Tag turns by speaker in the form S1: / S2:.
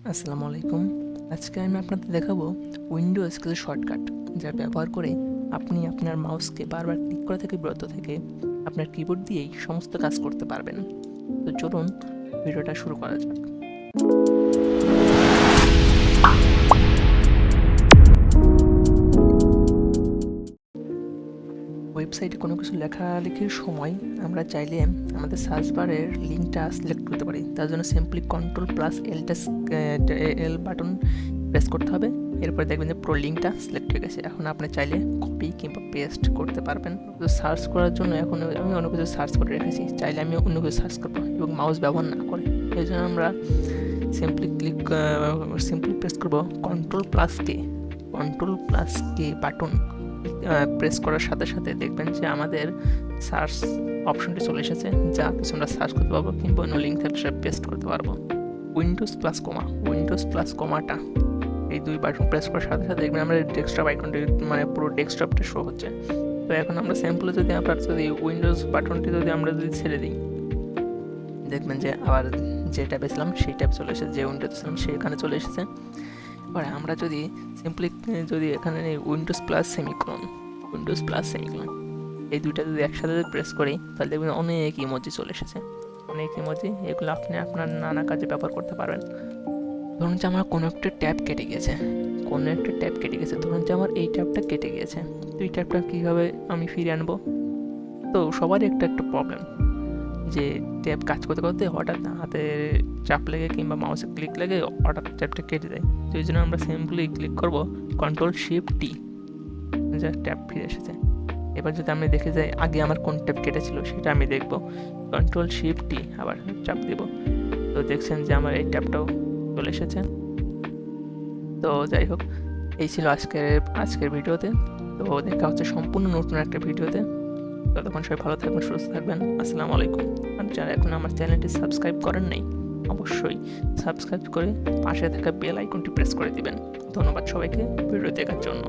S1: আসসালামু আলাইকুম। আজকে আমি আপনাদের দেখাবো উইন্ডোজ কিছু শর্টকাট, যা ব্যবহার করে আপনি আপনার মাউসকে বারবার ক্লিক করা থেকে বিরত থেকে আপনার কিবোর্ড দিয়েই সমস্ত কাজ করতে পারবেন। তো চলুন ভিডিওটা শুরু করা যাক। ওয়েবসাইটে কোনো কিছু লেখালেখির সময় আমরা চাইলে আমাদের সার্চ বারের লিঙ্কটা সিলেক্ট করতে পারি। তার জন্য সিম্পলি Ctrl+L বাটন প্রেস করতে হবে। এরপরে দেখবেন যে পুরো লিঙ্কটা সিলেক্ট হয়ে গেছে। এখন আপনি চাইলে কপি কিংবা পেস্ট করতে পারবেন। তো সার্চ করার জন্য এখন আমি অন্য কিছু সার্চ করে রেখেছি, চাইলে আমি অন্য কিছু সার্চ করবো এবং মাউস ব্যবহার না করে। এই জন্য আমরা সিম্পলি প্রেস করবো Ctrl+K বাটন প্রেস করার সাথে সাথে দেখবেন যে আমাদের সার্চ অপশনটি চলে এসেছে, যা কিছু আমরা সার্চ করতে পারবো কিংবা অন্য লিঙ্ক থেকে সেটা পেস্ট করতে পারবো। উইন্ডোজ প্লাস কমাটা এই দুই বাটন প্রেস করার সাথে সাথে দেখবেন আমরা ডেস্কটপ আইকনটি পুরো ডেস্কটপটা শো হচ্ছে। তো এখন আমরা সিম্পলি যদি উইন্ডোজ বাটনটি আমরা ছেড়ে দিই, দেখবেন যে আবার যে ট্যাবে ছিলাম সেই ট্যাব চলে এসেছে, যে উইন্ডোজ ছিলাম সেখানে চলে এসেছে। এবার আমরা যদি এখানে উইন্ডোজ প্লাস সেমিকোলন এই দুইটা যদি একসাথে প্রেস করি, তাহলে দেখবেন অনেক ইমোজি চলে এসেছে। অনেক ইমোজি, এগুলো আপনি আপনার নানা কাজে ব্যবহার করতে পারবেন। ধরুন যে আমার কোনো একটা ট্যাব কেটে গেছে, ধরুন যে আমার এই ট্যাবটা কেটে গিয়েছে। তো এই ট্যাবটা কীভাবে আমি ফিরিয়ে আনবো? তো সবারই একটা প্রবলেম যে ট্যাব কাজ করতে করতে হঠাৎ হাতে চাপ লেগে কিংবা মাউসে ক্লিক লেগে হঠাৎ ট্যাবটা কেটে যায়। তো এই জন্য আমরা সিম্পলি ক্লিক করবো Ctrl+Shift+T, যা ট্যাব ফিরে এসেছে। এবার যদি আমি দেখে যাই আগে আমার কোন ট্যাব কেটেছিল সেটা আমি দেখবো, Ctrl+Shift+T আবার চাপ দেব। তো দেখছেন যে আমার এই ট্যাবটাও চলে এসেছে। তো যাই হোক, এই ছিল আজকের ভিডিওতে। তো দেখা হচ্ছে সম্পূর্ণ নতুন একটা ভিডিওতে। ততক্ষণ সবাই ভালো থাকবেন, সুস্থ থাকবেন। আসসালামু আলাইকুম। আর যারা এখন আমার চ্যানেলটি সাবস্ক্রাইব করেন নাই, অবশ্যই সাবস্ক্রাইব করে পাশে থাকা বেল আইকনটি প্রেস করে দিবেন। ধন্যবাদ সবাইকে ভিডিও দেখার জন্য।